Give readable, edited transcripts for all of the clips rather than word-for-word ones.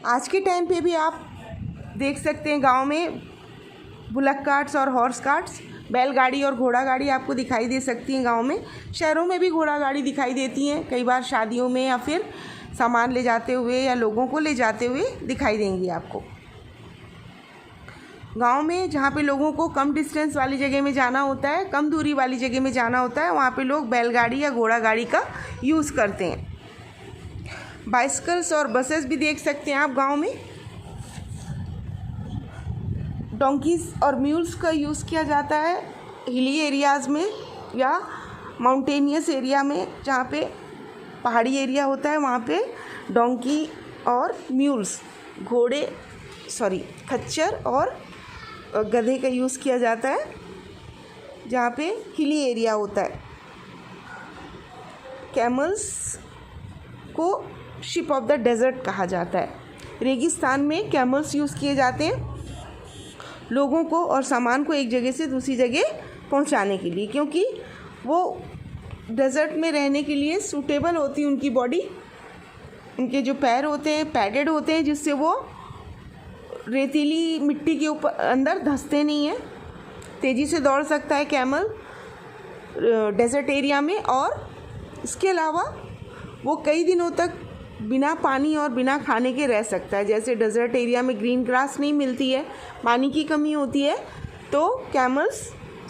आज के टाइम पे भी आप देख सकते हैं गांव में बुलक कार्ट्स और हॉर्स कार्ट्स, बैलगाड़ी और घोड़ा गाड़ी आपको दिखाई दे सकती हैं गांव में। शहरों में भी घोड़ा गाड़ी दिखाई देती हैं, कई बार शादियों में या फिर सामान ले जाते हुए या लोगों को ले जाते हुए दिखाई देंगी आपको। गांव में जहाँ पे लोगों को कम डिस्टेंस वाली जगह में जाना होता है, कम दूरी वाली जगह में जाना होता है, वहाँ पे लोग बैलगाड़ी या घोड़ा गाड़ी का यूज़ करते हैं। बाइसिकल्स और बसेस भी देख सकते हैं आप गांव में। डोंकीज और म्यूल्स का यूज़ किया जाता है हिली एरियाज़ में या माउंटेनियस एरिया में, जहाँ पे पहाड़ी एरिया होता है वहाँ पे डोंकी और म्यूल्स खच्चर और गधे का यूज़ किया जाता है जहाँ पे हिली एरिया होता है। कैमल्स को शिप ऑफ द डेजर्ट कहा जाता है। रेगिस्तान में कैमल्स यूज़ किए जाते हैं लोगों को और सामान को एक जगह से दूसरी जगह पहुंचाने के लिए, क्योंकि वो डेजर्ट में रहने के लिए सूटेबल होती है उनकी बॉडी। उनके जो पैर होते हैं पैडेड होते हैं, जिससे वो रेतीली मिट्टी के ऊपर अंदर धंसते नहीं हैं। तेज़ी से दौड़ सकता है कैमल डेजर्ट एरिया में, और इसके अलावा वो कई दिनों तक बिना पानी और बिना खाने के रह सकता है। जैसे डेजर्ट एरिया में ग्रीन ग्रास नहीं मिलती है, पानी की कमी होती है, तो कैमल्स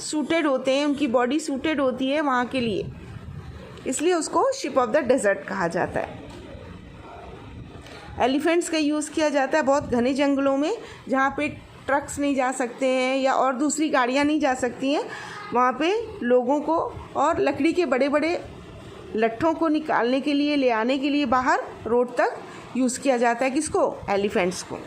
सूटेड होते हैं, उनकी बॉडी सूटेड होती है वहाँ के लिए, इसलिए उसको शिप ऑफ द डेजर्ट कहा जाता है। एलिफेंट्स का यूज़ किया जाता है बहुत घने जंगलों में, जहाँ पे ट्रक्स नहीं जा सकते हैं या और दूसरी गाड़ियाँ नहीं जा सकती हैं, वहाँ पे लोगों को और लकड़ी के बड़े बड़े लट्ठों को निकालने के लिए, ले आने के लिए बाहर रोड तक यूज़ किया जाता है। किसको? एलिफेंट्स को।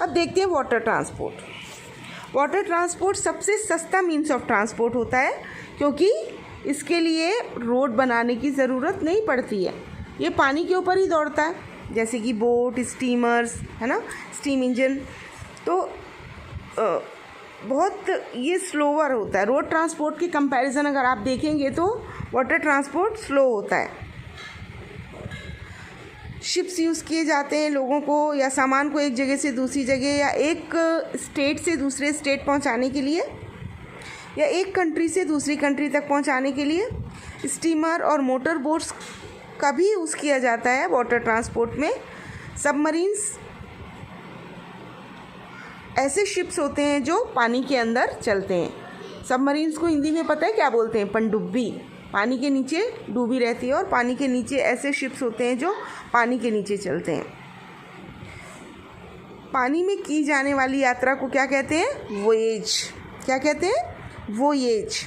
अब देखते हैं वाटर ट्रांसपोर्ट। वाटर ट्रांसपोर्ट सबसे सस्ता मीन्स ऑफ ट्रांसपोर्ट होता है, क्योंकि इसके लिए रोड बनाने की ज़रूरत नहीं पड़ती है। ये पानी के ऊपर ही दौड़ता है, जैसे कि बोट, स्टीमर्स, है ना, स्टीम इंजन। तो बहुत ये स्लोवर होता है। रोड ट्रांसपोर्ट की कंपैरिजन अगर आप देखेंगे तो वाटर ट्रांसपोर्ट स्लो होता है। शिप्स यूज़ किए जाते हैं लोगों को या सामान को एक जगह से दूसरी जगह या एक स्टेट से दूसरे स्टेट पहुंचाने के लिए या एक कंट्री से दूसरी कंट्री तक पहुंचाने के लिए। स्टीमर और मोटर बोट्स का भी यूज़ किया जाता है वाटर ट्रांसपोर्ट में। सबमरीन्स ऐसे शिप्स होते हैं जो पानी के अंदर चलते हैं। सबमरीन्स को हिंदी में पता है क्या बोलते हैं? पनडुब्बी। पानी के नीचे डूबी रहती है और पानी के नीचे ऐसे शिप्स होते हैं जो पानी के नीचे चलते हैं। पानी में की जाने वाली यात्रा को क्या कहते हैं? वोएज। क्या कहते हैं? वोएज।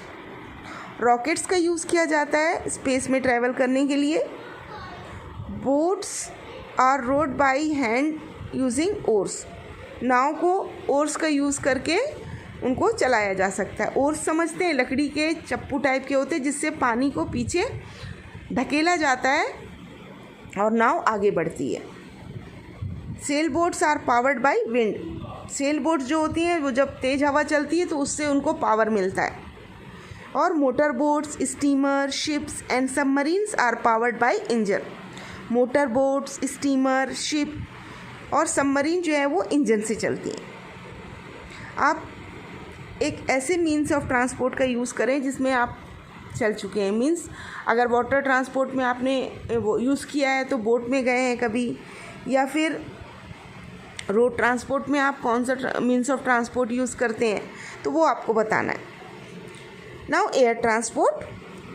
रॉकेट्स का यूज़ किया जाता है स्पेस में ट्रैवल करने के लिए। Boats are rowed by hand using oars. नाव को ओर्स का यूज़ करके उनको चलाया जा सकता है। ओर्स समझते हैं? लकड़ी के चप्पू टाइप के होते हैं, जिससे पानी को पीछे ढकेला जाता है और नाव आगे बढ़ती है। Sail boats are powered by wind. Sail boats जो होती हैं वो जब तेज़ हवा चलती है तो उससे उनको पावर मिलता है। और motor boats, steamer, ships and submarines are powered by engine. Motor boats, steamer, ship और सबमरीन जो है वो इंजन से चलती हैं। आप एक ऐसे मीन्स ऑफ ट्रांसपोर्ट का यूज़ करें जिसमें आप चल चुके हैं। मीन्स अगर वाटर ट्रांसपोर्ट में आपने वो यूज़ किया है तो बोट में गए हैं कभी, या फिर रोड ट्रांसपोर्ट में आप कौन सा मीन्स ऑफ ट्रांसपोर्ट यूज़ करते हैं, तो वो आपको बताना है। Now air transport,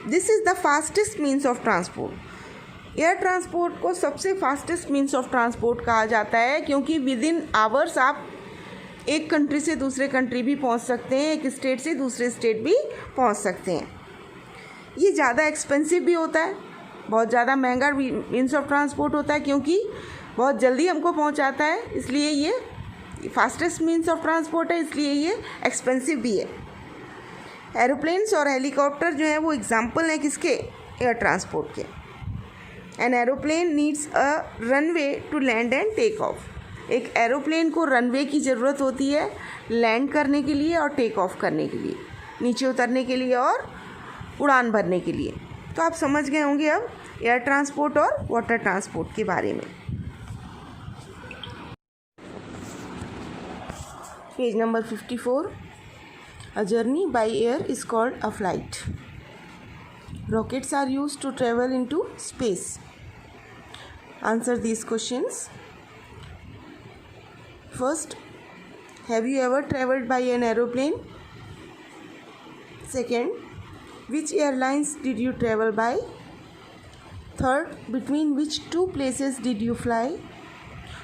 this is the fastest means of transport. Air transport को सबसे फास्टेस्ट मीन्स ऑफ ट्रांसपोर्ट कहा जाता है, क्योंकि विद इन आवर्स आप एक कंट्री से दूसरे कंट्री भी पहुंच सकते हैं, एक स्टेट से दूसरे स्टेट भी पहुंच सकते हैं। ये ज़्यादा एक्सपेंसिव भी होता है, बहुत ज़्यादा महंगा मीन्स ऑफ ट्रांसपोर्ट होता है, क्योंकि बहुत जल्दी हमको पहुंचाता है, इसलिए ये फास्टेस्ट मीन्स ऑफ ट्रांसपोर्ट है, इसलिए ये एक्सपेंसिव भी है। एरोप्लेन्स और हेलीकॉप्टर जो हैं वो एग्जाम्पल हैं किसके? एयर ट्रांसपोर्ट के। An aeroplane needs a runway to land and take off. एक एरोप्लेन को रनवे की ज़रूरत होती है लैंड करने के लिए और टेक ऑफ करने के लिए, नीचे उतरने के लिए और उड़ान भरने के लिए। तो आप समझ गए होंगे अब एयर ट्रांसपोर्ट और वाटर ट्रांसपोर्ट के बारे में। Page number 54. A journey by air is called a flight. Rockets are used to travel into space. Answer these questions. First, have you ever traveled by an aeroplane? Second, which airlines did you travel by? Third, between which two places did you fly?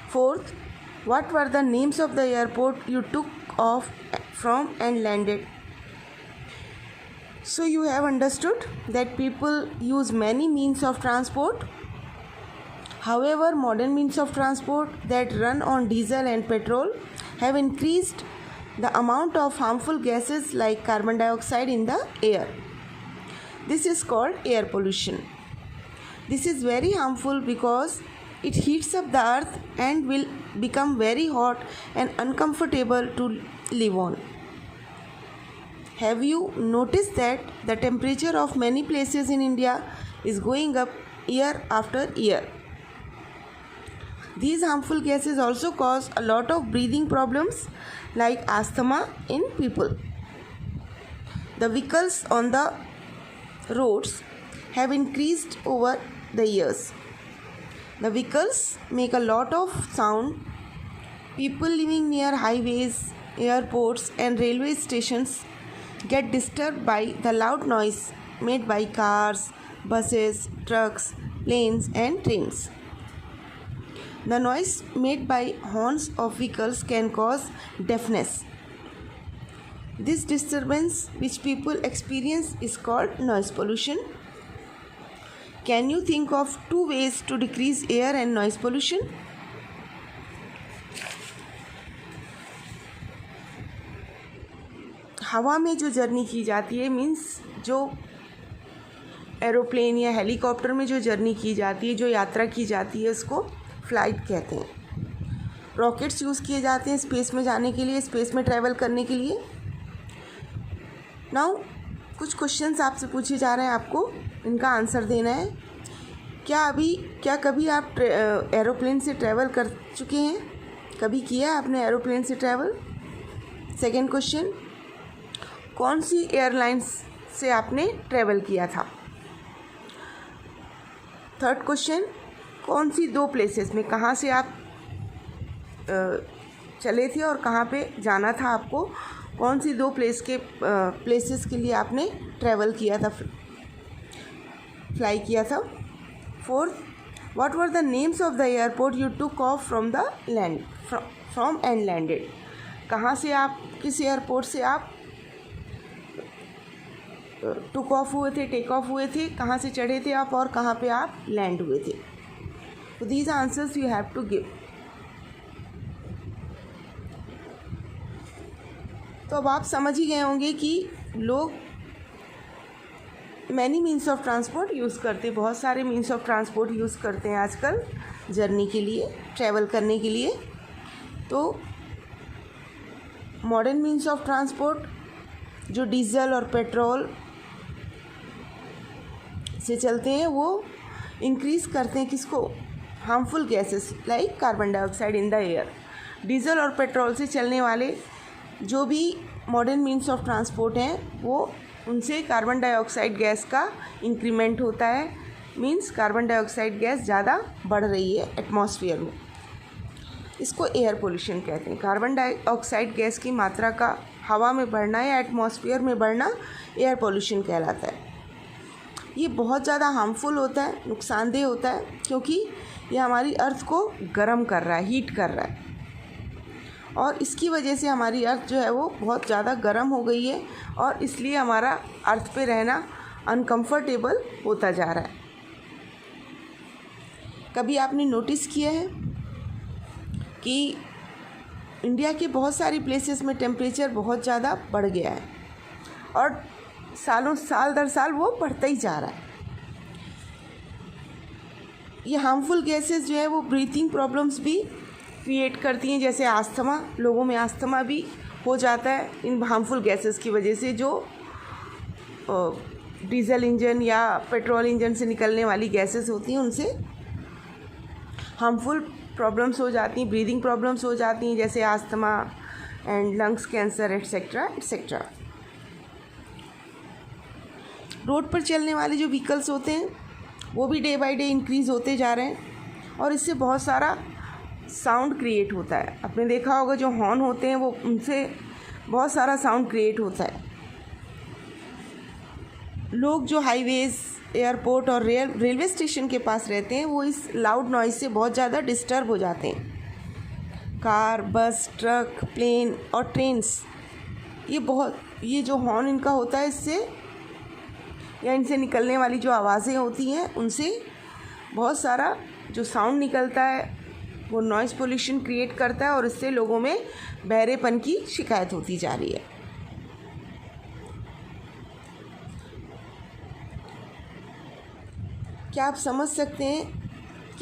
Fourth, what were the names of the airport you took off from and landed? So you have understood that people use many means of transport. However, modern means of transport that run on diesel and petrol have increased the amount of harmful gases like carbon dioxide in the air. This is called air pollution. This is very harmful because it heats up the earth and will become very hot and uncomfortable to live on. Have you noticed that the temperature of many places in India is going up year after year? These harmful gases also cause a lot of breathing problems like asthma in people. The vehicles on the roads have increased over the years. The vehicles make a lot of sound. People living near highways, airports and railway stations get disturbed by the loud noise made by cars, buses, trucks, planes and trains. The noise made by horns of vehicles can cause deafness. This disturbance which people experience is called noise pollution. Can you think of two ways to decrease air and noise pollution? हवा में जो journey की जाती है means जो aeroplane या helicopter में जो जर्नी की जाती है, जो यात्रा की जाती है, उसको फ्लाइट कहते हैं. रॉकेट्स यूज़ किए जाते हैं स्पेस में जाने के लिए, स्पेस में ट्रैवल करने के लिए. नाउ कुछ क्वेश्चंस आपसे पूछे जा रहे हैं, आपको इनका आंसर देना है. क्या कभी आप एरोप्लेन से ट्रैवल कर चुके हैं? कभी किया आपने एरोप्लेन से ट्रैवल? सेकेंड क्वेश्चन, कौन सी एयरलाइंस से आपने ट्रैवल किया था? थर्ड क्वेश्चन, कौन सी दो प्लेसेस में, कहाँ से आप चले थे और कहाँ पे जाना था आपको, कौन सी दो प्लेसेस के लिए आपने ट्रैवल किया था, फ्लाई किया था? Fourth, what were the names of the airport you took off from and landed? कहाँ से आप, किस एयरपोर्ट से आप टुक ऑफ हुए थे, टेक ऑफ हुए थे, कहाँ से चढ़े थे आप और कहाँ पे आप लैंड हुए थे? तो these answers you have to give. तो अब आप समझ ही गए होंगे कि लोग many means of transport use करते, बहुत सारे मीन्स ऑफ ट्रांसपोर्ट यूज़ करते हैं आजकल जर्नी के लिए, ट्रैवल करने के लिए. तो मॉडर्न मीन्स ऑफ ट्रांसपोर्ट जो डीजल और पेट्रोल से चलते हैं वो इंक्रीज़ करते हैं किसको? Harmful gases like carbon dioxide in the air. Diesel और पेट्रोल से चलने वाले जो भी मॉडर्न मीन्स ऑफ ट्रांसपोर्ट हैं वो उनसे कार्बन डाइऑक्साइड गैस का इंक्रीमेंट होता है. मीन्स कार्बन डाइऑक्साइड गैस ज़्यादा बढ़ रही है एटमॉस्फेयर में. इसको एयर पोल्यूशन कहते हैं. कार्बन डाइऑक्साइड गैस की मात्रा का हवा में बढ़ना या एटमॉस्फेयर में बढ़ना एयर पोल्यूशन कहलाता है. ये बहुत ज़्यादा हार्मफुल होता है, नुकसानदेह होता है, क्योंकि ये हमारी अर्थ को गर्म कर रहा है, हीट कर रहा है. और इसकी वजह से हमारी अर्थ जो है वो बहुत ज़्यादा गर्म हो गई है और इसलिए हमारा अर्थ पे रहना अनकंफर्टेबल होता जा रहा है. कभी आपने नोटिस किया है कि इंडिया के बहुत सारी प्लेसेस में टेम्परेचर बहुत ज़्यादा बढ़ गया है और साल दर साल वो बढ़ता ही जा रहा है. ये हार्मफुल गैसेस जो है वो ब्रीथिंग प्रॉब्लम्स भी क्रिएट करती हैं, जैसे आस्थमा. लोगों में आस्थमा भी हो जाता है इन हार्मफुल गैसेस की वजह से, जो डीजल इंजन या पेट्रोल इंजन से निकलने वाली गैसेस होती हैं उनसे हार्मफुल प्रॉब्लम्स हो जाती हैं, ब्रीदिंग प्रॉब्लम्स हो जाती हैं, जैसे asthma and lungs cancer etcetera etcetera. Road पर चलने वाले जो व्हीकल्स होते हैं वो भी डे बाय डे इंक्रीज़ होते जा रहे हैं और इससे बहुत सारा साउंड क्रिएट होता है। आपने देखा होगा जो हॉर्न होते हैं वो उनसे बहुत सारा साउंड क्रिएट होता है। लोग जो हाईवेज़, एयरपोर्ट और रेलवे स्टेशन के पास रहते हैं वो इस लाउड नॉइज़ से बहुत ज़्यादा डिस्टर्ब हो जाते हैं। कार, बस, ट्रक, प्लेन और ट्रेन्स, ये जो हॉर्न इनका होता है इससे या इनसे निकलने वाली जो आवाज़ें होती हैं उनसे बहुत सारा जो साउंड निकलता है वो नॉइज़ पोल्यूशन क्रिएट करता है और इससे लोगों में बहरेपन की शिकायत होती जा रही है। क्या आप समझ सकते हैं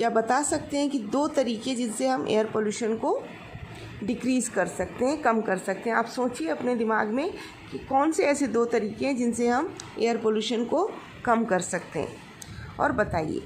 या बता सकते हैं कि 2 तरीके जिनसे हम एयर पोल्यूशन को डिक्रीज़ कर सकते हैं, कम कर सकते हैं? आप सोचिए अपने दिमाग में कि कौन से ऐसे 2 तरीके हैं जिनसे हम एयर पोल्यूशन को कम कर सकते हैं और बताइए।